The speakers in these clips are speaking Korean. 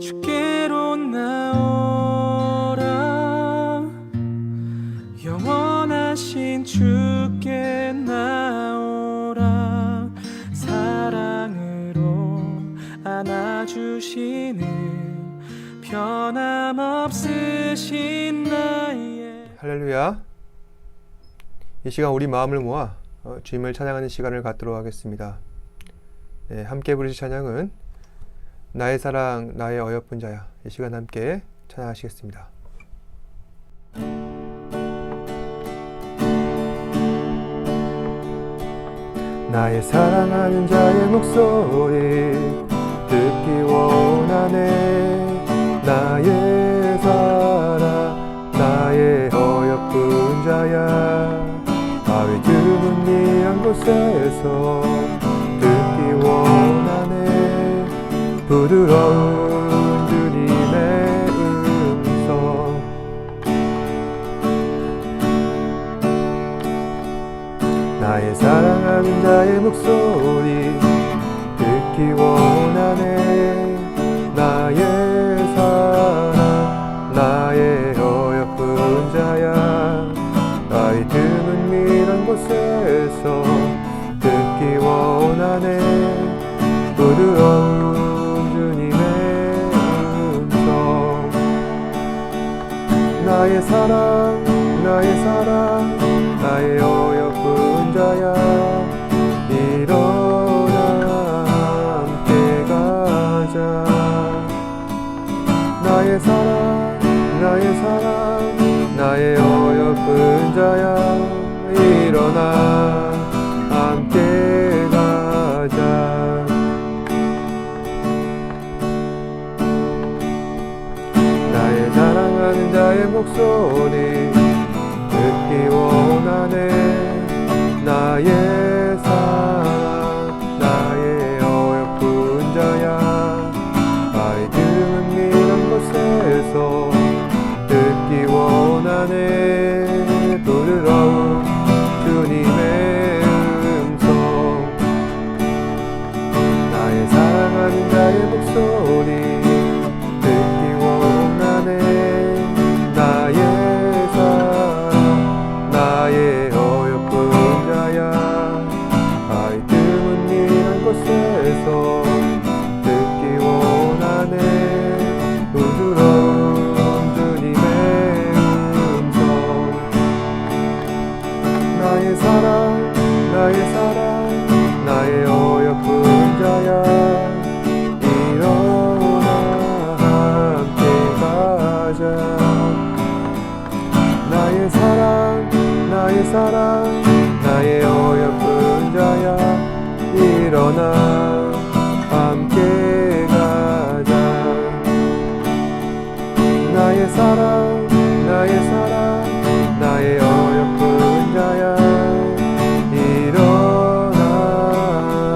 주께로 나오라 영원하신 주께 나오라 사랑으로 안아주시는 변함없으신 나의 할렐루야. 이 시간 우리 마음을 모아 주님을 찬양하는 시간을 갖도록 하겠습니다. 네, 함께 부르실 찬양은 나의 사랑 나의 어여쁜 자야. 이 시간 함께 찬양하시겠습니다. 나의 사랑하는 자의 목소리 듣기 원하네. 나의 사랑 나의 어여쁜 자야. 바위 드문 미한 곳에서 듣기 원하네. 부드러운 주님의 음성. 나의 사랑하는 자의 목소리 듣기 원하네. 나의 사랑 나의 어여쁜 자야. 바위 드문 미란 곳에서 듣기 원하네. 부드러운 주님의 음성. 나의 사랑 나의 사랑 나의 어여쁜 자야. 일어나 함께 가자. 나의 사랑 나의 사랑 나의 어여쁜 자야. 일어나 함께 가자. 나의 사랑하는 자의 목소리 듣기 원하네. 나의 사랑 나의 어여쁜 자야. 바위 드문 미란 곳에서 듣기 원하네. 부드러운 주님의 음성. 나의 사랑하는 자의 목소리 듣기 원하네. 나의 사랑 나의 어여쁜 자야. 바위 드문 미란 곳에서 듣기 원하네. 부드러운 주님의 음성. 나의 사랑 나의 사랑 나의 어여쁜 자야. 일어나 함께 가자. 나의 사랑 나의 사랑 나의 어여쁜 자야. 일어나 함께 가자. 나의 사랑 나의 사랑 나의 어여쁜 자야. 일어나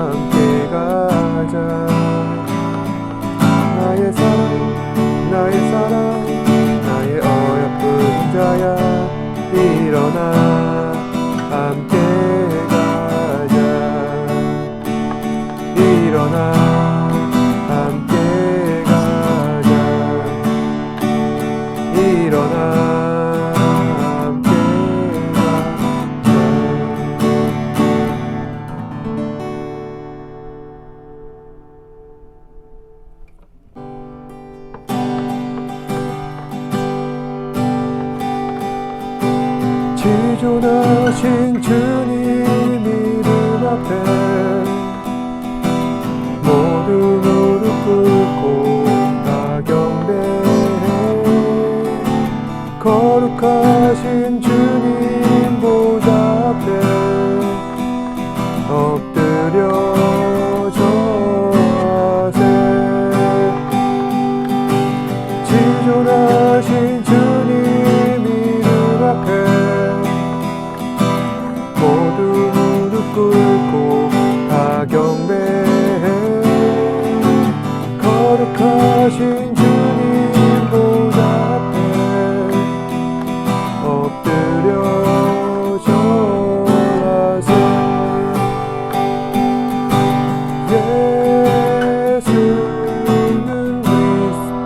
함께 가자. 나의 사랑 나의 사랑 나의 어여쁜 자야. 일어나 함께 가자. 일어나 함께 가자. 일어나 함께 가자. 지존하신 주님 이름 앞에 모두 무릎 꿇고 다 경배해. 거룩하신 주님 보좌 앞에 엎드려 절하세. 지존하신 주님 이름 앞에 모두 무릎 꿇고 다 경배해. 거룩하신 주님 보좌 앞에 엎드려 절하세. 예수는 그리스도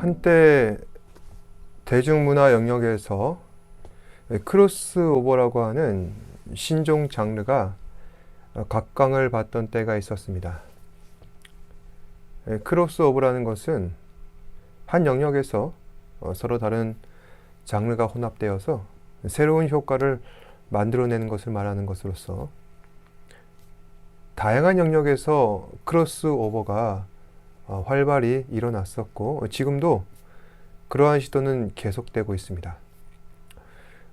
한때 대중문화 영역에서 크로스오버라고 하는 신종 장르가 각광을 받던 때가 있었습니다. 크로스오버라는 것은 한 영역에서 서로 다른 장르가 혼합되어서 새로운 효과를 만들어내는 것을 말하는 것으로서 다양한 영역에서 크로스오버가 활발히 일어났었고 지금도 그러한 시도는 계속되고 있습니다.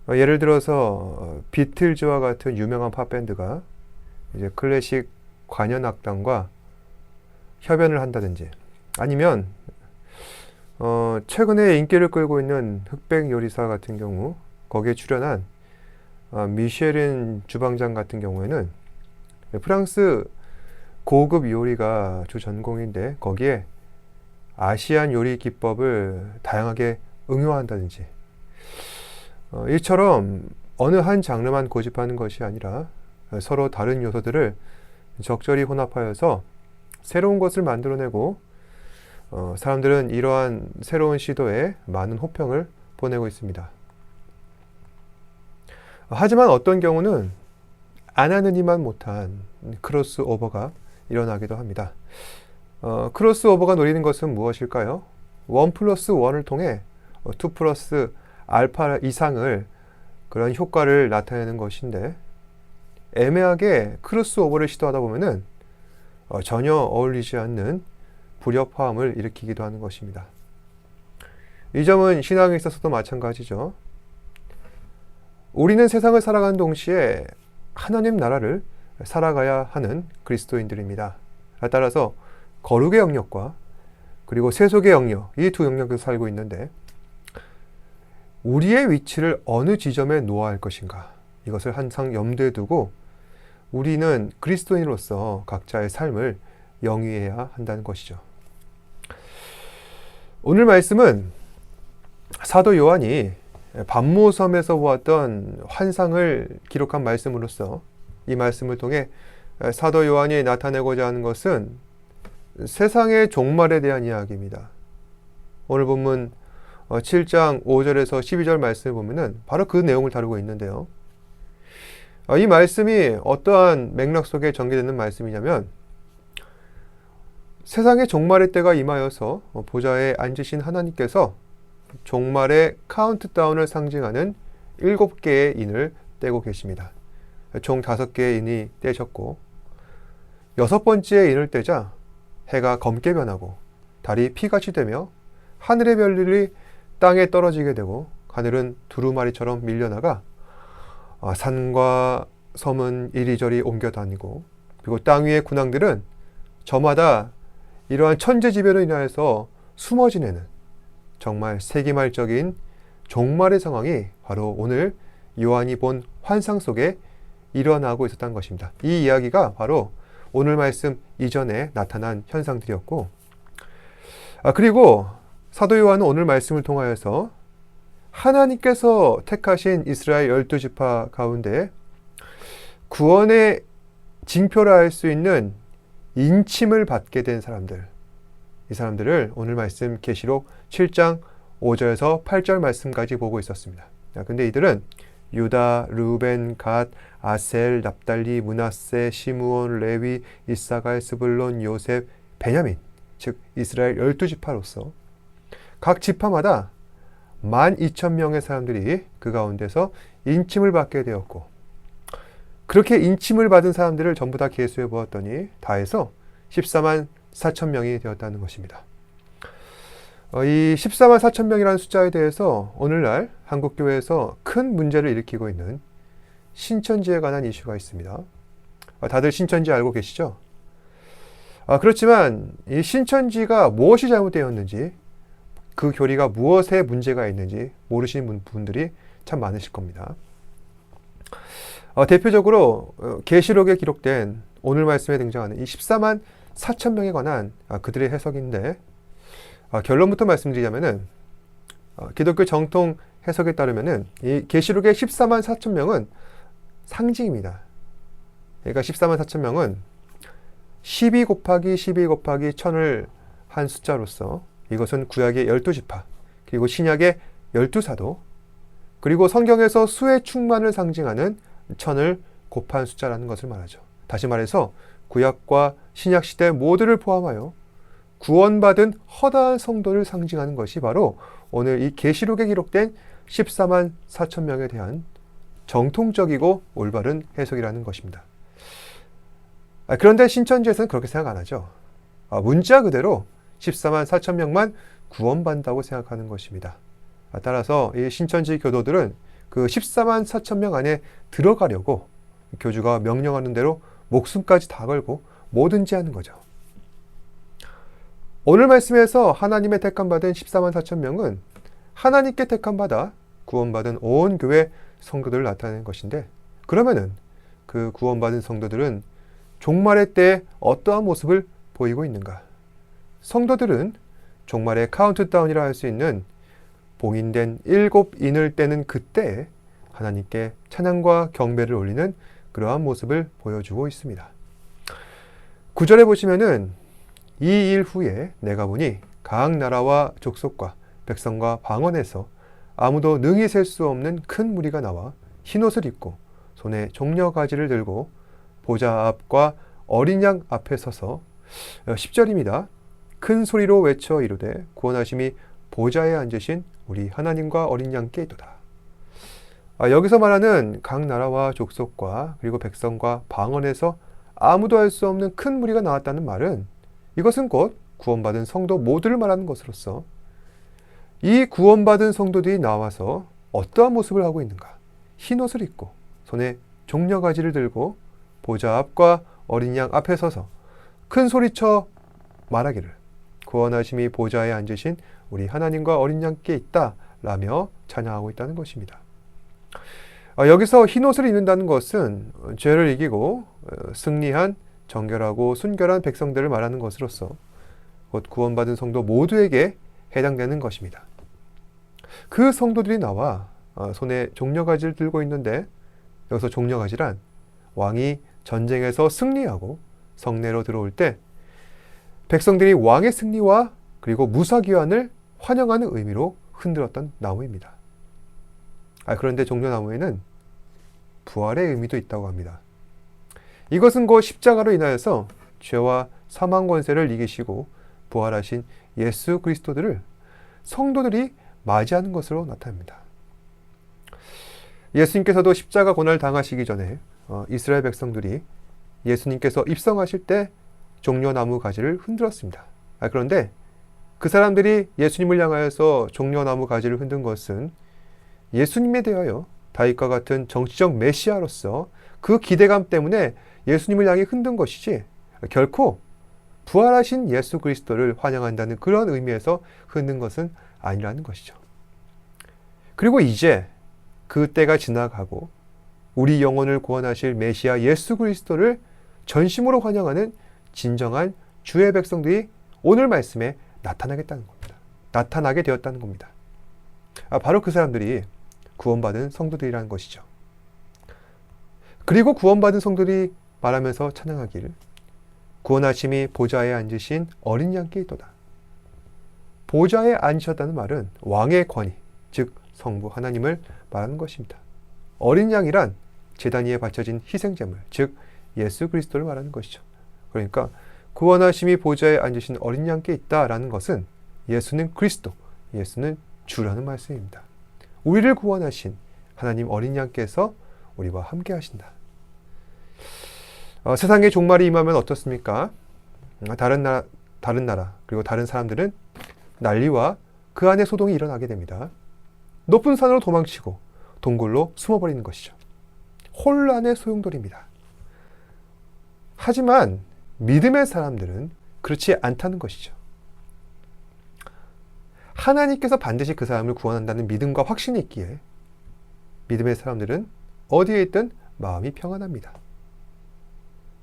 예를 들어서 비틀즈와 같은 유명한 팝밴드가 이제 클래식 관현악단과 협연을 한다든지 아니면 최근에 인기를 끌고 있는 흑백 요리사 같은 경우 거기에 출연한 미쉐린 주방장 같은 경우에는 프랑스 고급 요리가 주 전공인데 거기에 아시안 요리 기법을 다양하게 응용한다든지 이처럼 어느 한 장르만 고집하는 것이 아니라 서로 다른 요소들을 적절히 혼합하여서 새로운 것을 만들어내고 사람들은 이러한 새로운 시도에 많은 호평을 보내고 있습니다. 하지만 어떤 경우는 안 하는 이만 못한 크로스오버가 일어나기도 합니다. 크로스오버가 노리는 것은 무엇일까요? 1+1을 통해 2+ 알파 이상을 그런 효과를 나타내는 것인데 애매하게 크로스오버를 시도하다 보면은 전혀 어울리지 않는 불협화음을 일으키기도 하는 것입니다. 이 점은 신앙에 있어서도 마찬가지죠. 우리는 세상을 살아가는 동시에 하나님 나라를 살아가야 하는 그리스도인들입니다. 따라서 거룩의 영역과 그리고 세속의 영역, 이 두 영역에서 살고 있는데 우리의 위치를 어느 지점에 놓아야 할 것인가, 이것을 항상 염두에 두고 우리는 그리스도인으로서 각자의 삶을 영위해야 한다는 것이죠. 오늘 말씀은 사도 요한이 반모섬에서 보았던 환상을 기록한 말씀으로서 이 말씀을 통해 사도 요한이 나타내고자 하는 것은 세상의 종말에 대한 이야기입니다. 오늘 본문 7장 5절에서 12절 말씀을 보면은 바로 그 내용을 다루고 있는데요. 이 말씀이 어떠한 맥락 속에 전개되는 말씀이냐면 세상의 종말의 때가 임하여서 보좌에 앉으신 하나님께서 종말의 카운트다운을 상징하는 7개의 인을 떼고 계십니다. 총 5개의 인이 떼셨고 6번째 인을 떼자 해가 검게 변하고 달이 피같이 되며 하늘의 별들이 땅에 떨어지게 되고 하늘은 두루마리처럼 밀려나가 산과 섬은 이리저리 옮겨 다니고 그리고 땅 위의 군왕들은 저마다 이러한 천재지변으로 인하여서 숨어 지내는 정말 세기말적인 종말의 상황이 바로 오늘 요한이 본 환상 속에 일어나고 있었다는 것입니다. 이 이야기가 바로 오늘 말씀 이전에 나타난 현상들이었고 그리고 사도 요한은 오늘 말씀을 통하여서 하나님께서 택하신 이스라엘 12지파 가운데 구원의 징표라 할 수 있는 인침을 받게 된 사람들, 이 사람들을 오늘 말씀 계시록 7장 5절에서 8절 말씀까지 보고 있었습니다. 근데 이들은 유다, 르벤, 갓, 아셀, 납달리, 므낫세, 시므온, 레위, 이사갈, 스불론, 요셉, 베냐민, 즉 이스라엘 12지파로서 각 지파마다 12,000명의 사람들이 그 가운데서 인침을 받게 되었고 그렇게 인침을 받은 사람들을 전부 다 계수해 보았더니 다 해서 14만 4천 명이 되었다는 것입니다. 이 14만 4천 명이라는 숫자에 대해서 오늘날 한국교회에서 큰 문제를 일으키고 있는 신천지에 관한 이슈가 있습니다. 다들 신천지 알고 계시죠? 그렇지만 이 신천지가 무엇이 잘못되었는지 그 교리가 무엇에 문제가 있는지 모르시는 분들이 참 많으실 겁니다. 대표적으로 계시록에 기록된 오늘 말씀에 등장하는 이 14만 4천 명에 관한 그들의 해석인데 결론부터 말씀드리자면은 기독교 정통 해석에 따르면은 이 계시록의 14만 4천 명은 상징입니다. 그러니까 14만 4천 명은 12 곱하기 12 곱하기 1000을 한 숫자로서 이것은 구약의 12지파, 그리고 신약의 12사도, 그리고 성경에서 수의 충만을 상징하는 천을 곱한 숫자라는 것을 말하죠. 다시 말해서 구약과 신약 시대 모두를 포함하여 구원받은 허다한 성도를 상징하는 것이 바로 오늘 이 계시록에 기록된 14만 4천 명에 대한 정통적이고 올바른 해석이라는 것입니다. 그런데 신천지에서는 그렇게 생각 안 하죠. 문자 그대로 14만 4천 명만 구원받는다고 생각하는 것입니다. 따라서 이 신천지 교도들은 그 14만 4천 명 안에 들어가려고 교주가 명령하는 대로 목숨까지 다 걸고 뭐든지 하는 거죠. 오늘 말씀에서 하나님의 택함받은 14만 4천 명은 하나님께 택함받아 구원받은 온 교회 성도들을 나타내는 것인데, 그러면은 그 구원받은 성도들은 종말의 때에 어떠한 모습을 보이고 있는가? 성도들은 종말의 카운트다운이라 할 수 있는 봉인된 7인을 떼는 그때에 하나님께 찬양과 경배를 올리는 그러한 모습을 보여주고 있습니다. 9절에 보시면은 이 일 후에 내가 보니 각 나라와 족속과 백성과 방언에서 아무도 능히 셀 수 없는 큰 무리가 나와 흰옷을 입고 손에 종려가지를 들고 보좌 앞과 어린 양 앞에 서서 10절입니다. 큰 소리로 외쳐 이르되 구원하심이 보좌에 앉으신 우리 하나님과 어린 양께 있도다. 여기서 말하는 각 나라와 족속과 그리고 백성과 방언에서 아무도 할 수 없는 큰 무리가 나왔다는 말은, 이것은 곧 구원받은 성도 모두를 말하는 것으로서 이 구원받은 성도들이 나와서 어떠한 모습을 하고 있는가? 흰옷을 입고 손에 종려가지를 들고 보좌 앞과 어린 양 앞에 서서 큰 소리쳐 말하기를 구원하심이 보좌에 앉으신 우리 하나님과 어린 양께 있다 라며 찬양하고 있다는 것입니다. 여기서 흰옷을 입는다는 것은 죄를 이기고 승리한 정결하고 순결한 백성들을 말하는 것으로서 곧 구원받은 성도 모두에게 해당되는 것입니다. 그 성도들이 나와 손에 종려가지를 들고 있는데, 여기서 종려가지란 왕이 전쟁에서 승리하고 성내로 들어올 때 백성들이 왕의 승리와 그리고 무사귀환을 환영하는 의미로 흔들었던 나무입니다. 그런데 종려나무에는 부활의 의미도 있다고 합니다. 이것은 곧 십자가로 인하여서 죄와 사망 권세를 이기시고 부활하신 예수 그리스도들을 성도들이 맞이하는 것으로 나타납니다. 예수님께서도 십자가 고난을 당하시기 전에 이스라엘 백성들이 예수님께서 입성하실 때 종려나무 가지를 흔들었습니다. 그런데 그 사람들이 예수님을 향하여서 종려나무 가지를 흔든 것은 예수님에 대하여 다윗과 같은 정치적 메시아로서 그 기대감 때문에 예수님을 향해 흔든 것이지, 결코 부활하신 예수 그리스도를 환영한다는 그런 의미에서 흔든 것은 아니라는 것이죠. 그리고 이제 그 때가 지나가고 우리 영혼을 구원하실 메시아 예수 그리스도를 전심으로 환영하는 진정한 주의 백성들이 오늘 말씀에 나타나겠다는 겁니다. 나타나게 되었다는 겁니다. 바로 그 사람들이 구원받은 성도들이라는 것이죠. 그리고 구원받은 성도들이 말하면서 찬양하기를 구원하심이 보좌에 앉으신 어린 양께 있도다. 보좌에 앉으셨다는 말은 왕의 권위, 즉 성부 하나님을 말하는 것입니다. 어린 양이란 제단 위에 바쳐진 희생제물, 즉 예수 그리스도를 말하는 것이죠. 그러니까 구원하심이 보좌에 앉으신 어린 양께 있다라는 것은 예수는 그리스도, 예수는 주라는 말씀입니다. 우리를 구원하신 하나님 어린 양께서 우리와 함께 하신다. 세상의 종말이 임하면 어떻습니까? 다른 나라 그리고 다른 사람들은 난리와 그 안에 소동이 일어나게 됩니다. 높은 산으로 도망치고 동굴로 숨어버리는 것이죠. 혼란의 소용돌이입니다. 하지만 믿음의 사람들은 그렇지 않다는 것이죠. 하나님께서 반드시 그 사람을 구원한다는 믿음과 확신이 있기에 믿음의 사람들은 어디에 있든 마음이 평안합니다.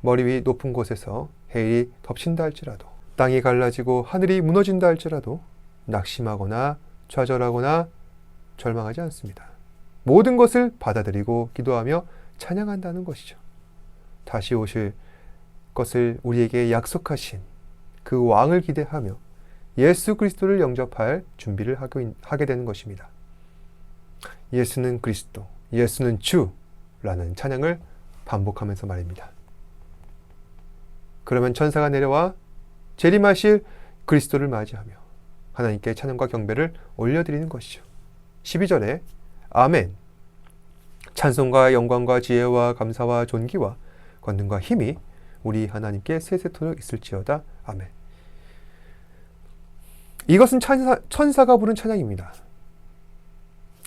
머리 위 높은 곳에서 해일이 덮친다 할지라도, 땅이 갈라지고 하늘이 무너진다 할지라도 낙심하거나 좌절하거나 절망하지 않습니다. 모든 것을 받아들이고 기도하며 찬양한다는 것이죠. 다시 오실 것을 우리에게 약속하신 그 왕을 기대하며 예수 그리스도를 영접할 준비를 하게 되는 것입니다. 예수는 그리스도, 예수는 주라는 찬양을 반복하면서 말입니다. 그러면 천사가 내려와 재림하실 그리스도를 맞이하며 하나님께 찬양과 경배를 올려드리는 것이죠. 12절에 아멘, 찬송과 영광과 지혜와 감사와 존귀와 권능과 힘이 우리 하나님께 세세토록 있을지어다. 아멘. 이것은 천사가 부른 찬양입니다.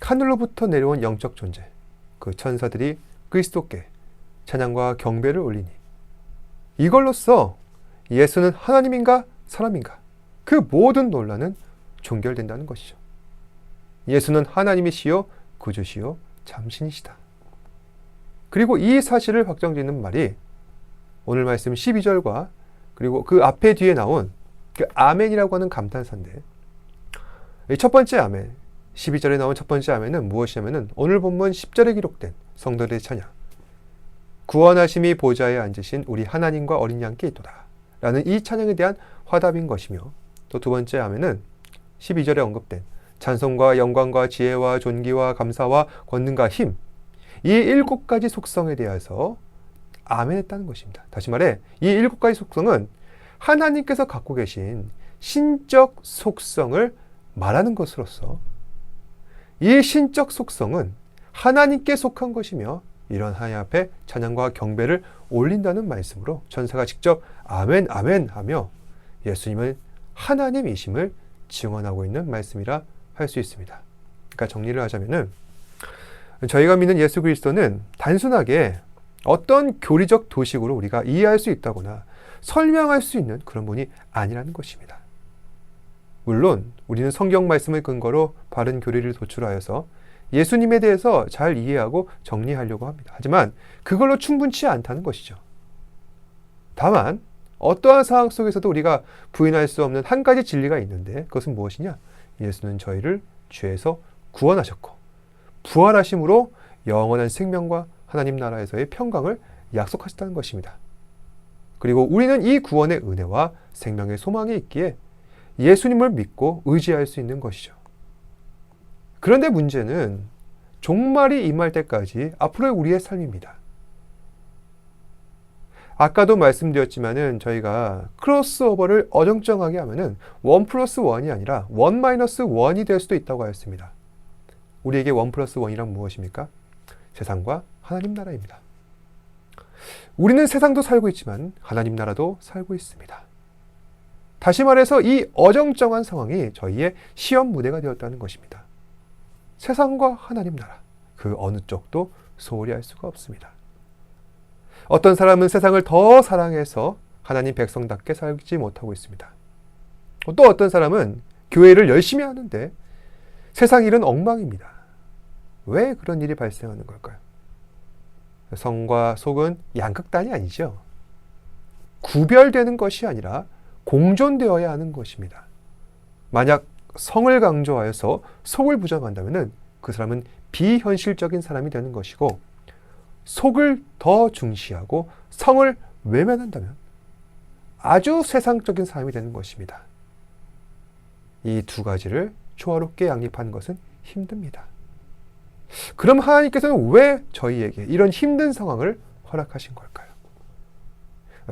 하늘로부터 내려온 영적 존재, 그 천사들이 그리스도께 찬양과 경배를 올리니 이걸로써 예수는 하나님인가 사람인가 그 모든 논란은 종결된다는 것이죠. 예수는 하나님이시요 구주시요 참신이시다. 그리고 이 사실을 확정짓는 말이 오늘 말씀 12절과 그리고 그 앞에 뒤에 나온 그 아멘이라고 하는 감탄사인데, 첫 번째 아멘, 12절에 나온 첫 번째 아멘은 무엇이냐면은 오늘 본문 10절에 기록된 성도들의 찬양, 구원하심이 보좌에 앉으신 우리 하나님과 어린 양께 있도다 라는 이 찬양에 대한 화답인 것이며, 또 두 번째 아멘은 12절에 언급된 찬송과 영광과 지혜와 존귀와 감사와 권능과 힘, 이 7가지 속성에 대해서 아멘했다는 것입니다. 다시 말해 이 7가지 속성은 하나님께서 갖고 계신 신적 속성을 말하는 것으로서 이 신적 속성은 하나님께 속한 것이며 이런 하나님 앞에 찬양과 경배를 올린다는 말씀으로 천사가 직접 아멘 아멘 하며 예수님은 하나님이심을 증언하고 있는 말씀이라 할 수 있습니다. 그러니까 정리를 하자면은 저희가 믿는 예수 그리스도는 단순하게 어떤 교리적 도식으로 우리가 이해할 수 있다거나 설명할 수 있는 그런 분이 아니라는 것입니다. 물론 우리는 성경 말씀을 근거로 바른 교리를 도출하여서 예수님에 대해서 잘 이해하고 정리하려고 합니다. 하지만 그걸로 충분치 않다는 것이죠. 다만 어떠한 상황 속에서도 우리가 부인할 수 없는 한 가지 진리가 있는데 그것은 무엇이냐? 예수는 저희를 죄에서 구원하셨고 부활하심으로 영원한 생명과 하나님 나라에서의 평강을 약속하셨다는 것입니다. 그리고 우리는 이 구원의 은혜와 생명의 소망이 있기에 예수님을 믿고 의지할 수 있는 것이죠. 그런데 문제는 종말이 임할 때까지 앞으로의 우리의 삶입니다. 아까도 말씀드렸지만은 저희가 크로스오버를 어정쩡하게 하면은 1+1이 아니라 1-1이 될 수도 있다고 하였습니다. 우리에게 1+1이란 무엇입니까? 세상과 하나님 나라입니다. 우리는 세상도 살고 있지만 하나님 나라도 살고 있습니다. 다시 말해서 이 어정쩡한 상황이 저희의 시험 무대가 되었다는 것입니다. 세상과 하나님 나라, 그 어느 쪽도 소홀히 할 수가 없습니다. 어떤 사람은 세상을 더 사랑해서 하나님 백성답게 살지 못하고 있습니다. 또 어떤 사람은 교회를 열심히 하는데 세상 일은 엉망입니다. 왜 그런 일이 발생하는 걸까요? 성과 속은 양극단이 아니죠. 구별되는 것이 아니라 공존되어야 하는 것입니다. 만약 성을 강조하여서 속을 부정한다면 그 사람은 비현실적인 사람이 되는 것이고, 속을 더 중시하고 성을 외면한다면 아주 세상적인 사람이 되는 것입니다. 이 두 가지를 조화롭게 양립하는 것은 힘듭니다. 그럼 하나님께서는 왜 저희에게 이런 힘든 상황을 허락하신 걸까요?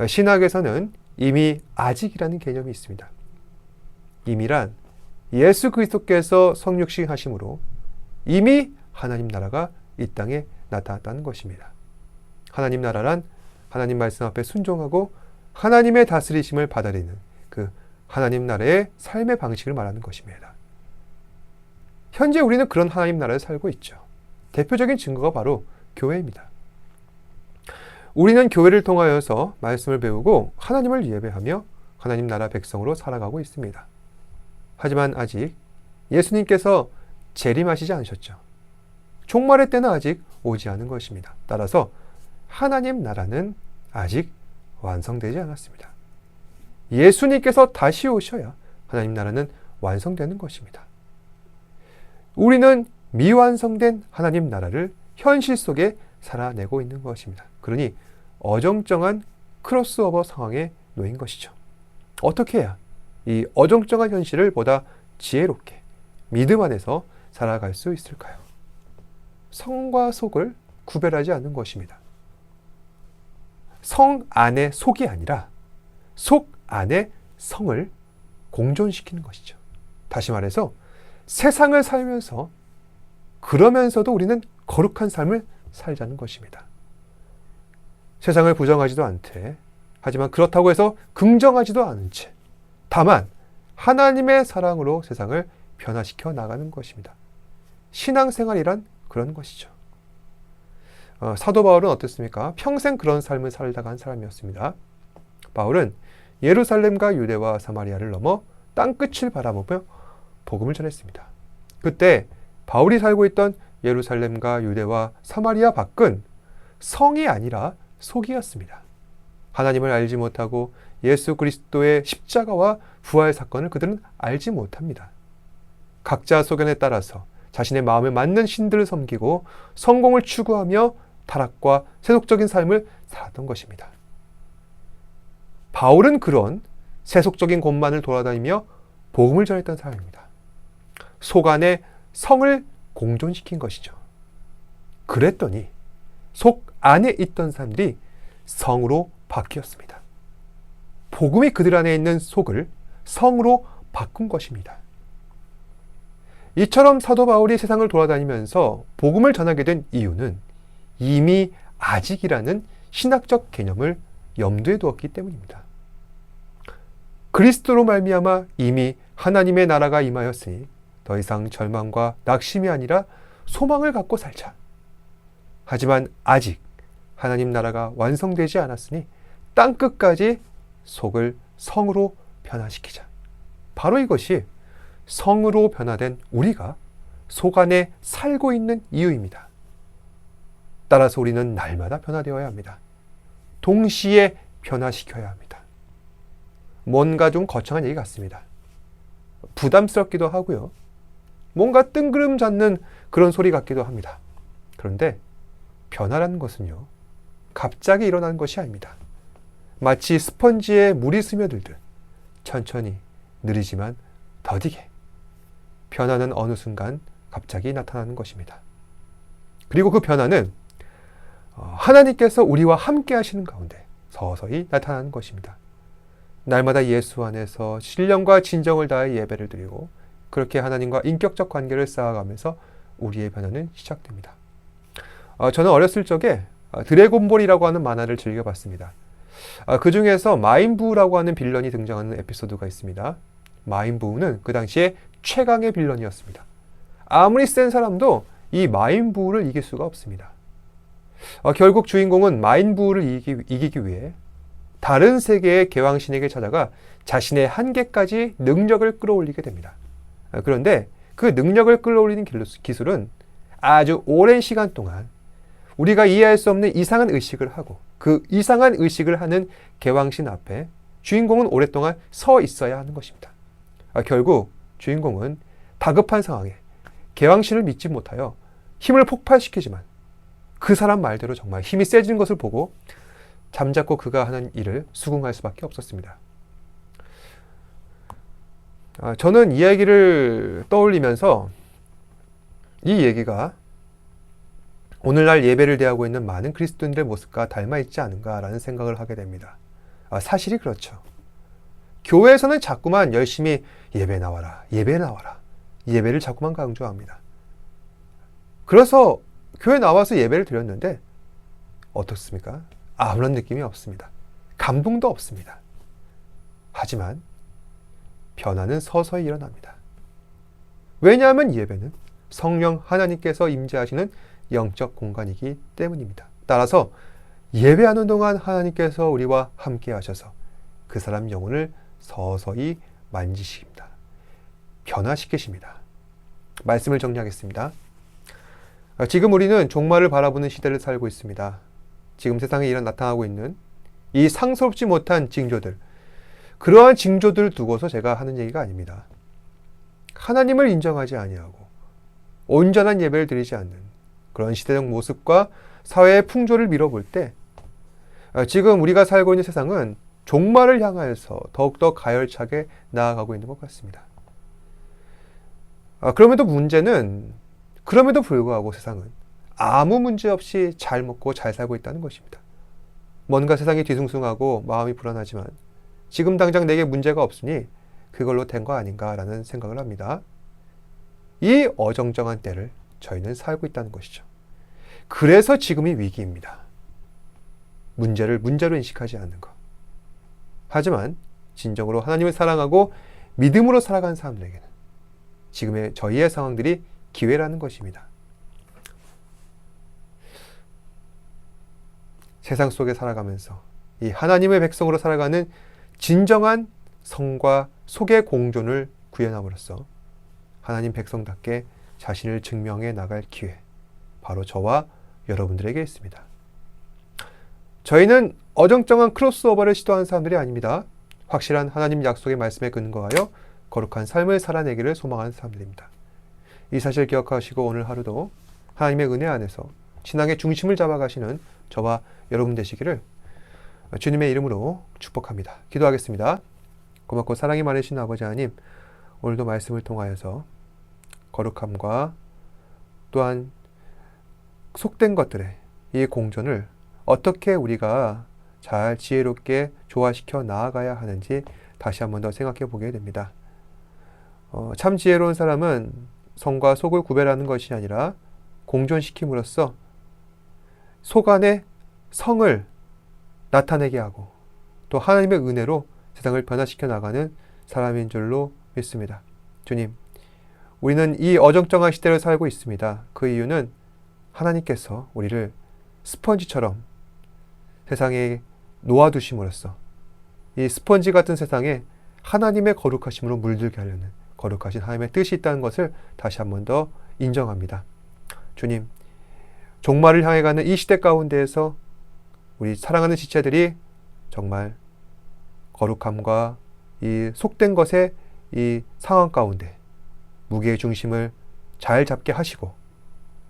신학에서는 이미 아직이라는 개념이 있습니다. 이미란 예수 그리스도께서 성육신 하심으로 이미 하나님 나라가 이 땅에 나타났다는 것입니다. 하나님 나라란 하나님 말씀 앞에 순종하고 하나님의 다스리심을 받아들이는 그 하나님 나라의 삶의 방식을 말하는 것입니다. 현재 우리는 그런 하나님 나라에 살고 있죠. 대표적인 증거가 바로 교회입니다. 우리는 교회를 통하여서 말씀을 배우고 하나님을 예배하며 하나님 나라 백성으로 살아가고 있습니다. 하지만 아직 예수님께서 재림하시지 않으셨죠. 종말의 때는 아직 오지 않은 것입니다. 따라서 하나님 나라는 아직 완성되지 않았습니다. 예수님께서 다시 오셔야 하나님 나라는 완성되는 것입니다. 우리는 미완성된 하나님 나라를 현실 속에 살아내고 있는 것입니다. 그러니 어정쩡한 크로스오버 상황에 놓인 것이죠. 어떻게 해야 이 어정쩡한 현실을 보다 지혜롭게 믿음 안에서 살아갈 수 있을까요? 성과 속을 구별하지 않는 것입니다. 성 안에 속이 아니라 속 안에 성을 공존시키는 것이죠. 다시 말해서 세상을 살면서 그러면서도 우리는 거룩한 삶을 살자는 것입니다. 세상을 부정하지도 않되, 하지만 그렇다고 해서 긍정하지도 않은 채, 다만 하나님의 사랑으로 세상을 변화시켜 나가는 것입니다. 신앙생활이란 그런 것이죠. 사도 바울은 어땠습니까? 평생 그런 삶을 살다가 한 사람이었습니다. 바울은 예루살렘과 유대와 사마리아를 넘어 땅끝을 바라보며 복음을 전했습니다. 그때 바울이 살고 있던 예루살렘과 유대와 사마리아 밖은 성이 아니라 속이었습니다. 하나님을 알지 못하고 예수 그리스도의 십자가와 부활 사건을 그들은 알지 못합니다. 각자 소견에 따라서 자신의 마음에 맞는 신들을 섬기고 성공을 추구하며 타락과 세속적인 삶을 살았던 것입니다. 바울은 그런 세속적인 곳만을 돌아다니며 복음을 전했던 사람입니다. 속 안에 성을 공존시킨 것이죠. 그랬더니 속 안에 있던 사람들이 성으로 바뀌었습니다. 복음이 그들 안에 있는 속을 성으로 바꾼 것입니다. 이처럼 사도 바울이 세상을 돌아다니면서 복음을 전하게 된 이유는 이미 아직이라는 신학적 개념을 염두에 두었기 때문입니다. 그리스도로 말미암아 이미 하나님의 나라가 임하였으니 더 이상 절망과 낙심이 아니라 소망을 갖고 살자. 하지만 아직 하나님 나라가 완성되지 않았으니 땅끝까지 속을 성으로 변화시키자. 바로 이것이 성으로 변화된 우리가 속 안에 살고 있는 이유입니다. 따라서 우리는 날마다 변화되어야 합니다. 동시에 변화시켜야 합니다. 뭔가 좀 거창한 얘기 같습니다. 부담스럽기도 하고요. 뭔가 뜬구름 잡는 그런 소리 같기도 합니다. 그런데 변화라는 것은요, 갑자기 일어나는 것이 아닙니다. 마치 스펀지에 물이 스며들듯 천천히 느리지만 더디게 변화는 어느 순간 갑자기 나타나는 것입니다. 그리고 그 변화는 하나님께서 우리와 함께 하시는 가운데 서서히 나타나는 것입니다. 날마다 예수 안에서 신령과 진정을 다해 예배를 드리고 그렇게 하나님과 인격적 관계를 쌓아가면서 우리의 변화는 시작됩니다. 저는 어렸을 적에 드래곤볼이라고 하는 만화를 즐겨봤습니다. 그 중에서 마인부라고 하는 빌런이 등장하는 에피소드가 있습니다. 마인부는 그 당시에 최강의 빌런이었습니다. 아무리 센 사람도 이 마인부를 이길 수가 없습니다. 결국 주인공은 마인부를 이기기 위해 다른 세계의 개왕신에게 찾아가 자신의 한계까지 능력을 끌어올리게 됩니다. 그런데 그 능력을 끌어올리는 기술은 아주 오랜 시간 동안 우리가 이해할 수 없는 이상한 의식을 하고 그 이상한 의식을 하는 개왕신 앞에 주인공은 오랫동안 서 있어야 하는 것입니다. 결국 주인공은 다급한 상황에 개왕신을 믿지 못하여 힘을 폭발시키지만 그 사람 말대로 정말 힘이 세지는 것을 보고 잠자코 그가 하는 일을 수긍할 수밖에 없었습니다. 저는 이 얘기를 떠올리면서 이 얘기가 오늘날 예배를 대하고 있는 많은 그리스도인들의 모습과 닮아 있지 않은가라는 생각을 하게 됩니다. 사실이 그렇죠. 교회에서는 자꾸만 열심히 예배 나와라, 예배 나와라, 예배를 자꾸만 강조합니다. 그래서 교회 나와서 예배를 드렸는데 어떻습니까? 아무런 느낌이 없습니다. 감동도 없습니다. 하지만 변화는 서서히 일어납니다. 왜냐하면 예배는 성령 하나님께서 임재하시는 영적 공간이기 때문입니다. 따라서 예배하는 동안 하나님께서 우리와 함께 하셔서 그 사람 영혼을 서서히 만지십니다. 변화시키십니다. 말씀을 정리하겠습니다. 지금 우리는 종말을 바라보는 시대를 살고 있습니다. 지금 세상에 나타나고 있는 이 상스럽지 못한 징조들, 그러한 징조들을 두고서 제가 하는 얘기가 아닙니다. 하나님을 인정하지 아니하고 온전한 예배를 드리지 않는 그런 시대적 모습과 사회의 풍조를 밀어볼 때 지금 우리가 살고 있는 세상은 종말을 향하여서 더욱더 가열차게 나아가고 있는 것 같습니다. 그럼에도 불구하고 세상은 아무 문제 없이 잘 먹고 잘 살고 있다는 것입니다. 뭔가 세상이 뒤숭숭하고 마음이 불안하지만 지금 당장 내게 문제가 없으니 그걸로 된 거 아닌가라는 생각을 합니다. 이 어정쩡한 때를 저희는 살고 있다는 것이죠. 그래서 지금이 위기입니다. 문제를 문제로 인식하지 않는 것. 하지만 진정으로 하나님을 사랑하고 믿음으로 살아가는 사람들에게는 지금의 저희의 상황들이 기회라는 것입니다. 세상 속에 살아가면서 이 하나님의 백성으로 살아가는 진정한 성과 속의 공존을 구현함으로써 하나님 백성답게 자신을 증명해 나갈 기회, 바로 저와 여러분들에게 있습니다. 저희는 어정쩡한 크로스오버를 시도하는 사람들이 아닙니다. 확실한 하나님 약속의 말씀에 근거하여 거룩한 삶을 살아내기를 소망하는 사람들입니다. 이 사실 기억하시고 오늘 하루도 하나님의 은혜 안에서 신앙의 중심을 잡아가시는 저와 여러분 되시기를 주님의 이름으로 축복합니다. 기도하겠습니다. 고맙고 사랑이 많으신 아버지 하나님, 오늘도 말씀을 통하여서 거룩함과 또한 속된 것들의 이 공존을 어떻게 우리가 잘 지혜롭게 조화시켜 나아가야 하는지 다시 한 번 더 생각해 보게 됩니다. 참 지혜로운 사람은 성과 속을 구별하는 것이 아니라 공존시킴으로써 속 안에 성을 나타내게 하고 또 하나님의 은혜로 세상을 변화시켜 나가는 사람인 줄로 믿습니다. 주님, 우리는 이 어정쩡한 시대를 살고 있습니다. 그 이유는 하나님께서 우리를 스펀지처럼 세상에 놓아두심으로써 이 스펀지 같은 세상에 하나님의 거룩하심으로 물들게 하려는 거룩하신 하나님의 뜻이 있다는 것을 다시 한 번 더 인정합니다. 주님, 종말을 향해 가는 이 시대 가운데에서 우리 사랑하는 지체들이 정말 거룩함과 이 속된 것의 이 상황 가운데 무게의 중심을 잘 잡게 하시고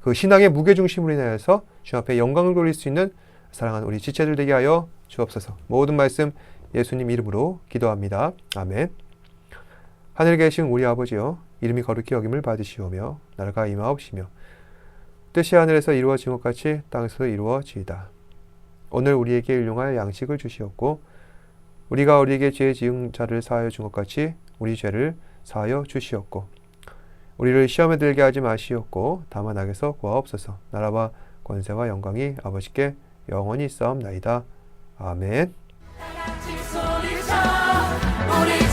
그 신앙의 무게 중심으로 인하여서 주 앞에 영광을 돌릴 수 있는 사랑하는 우리 지체들 되게 하여 주옵소서. 모든 말씀 예수님 이름으로 기도합니다. 아멘. 하늘에 계신 우리 아버지여, 이름이 거룩히 여김을 받으시오며 나라가 임하옵시며 뜻이 하늘에서 이루어진 것 같이 땅에서도 이루어지이다. 오늘 우리에게 일용할 양식을 주시옵고 우리가 우리에게 죄 지은 자를 사하여 준 것 같이 우리 죄를 사하여 주시옵고 우리를 시험에 들게 하지 마시옵고 다만 악에서 구하옵소서. 나라와 권세와 영광이 아버지께 영원히 있사옵나이다. 아멘. 다 같이 소리쳐 우리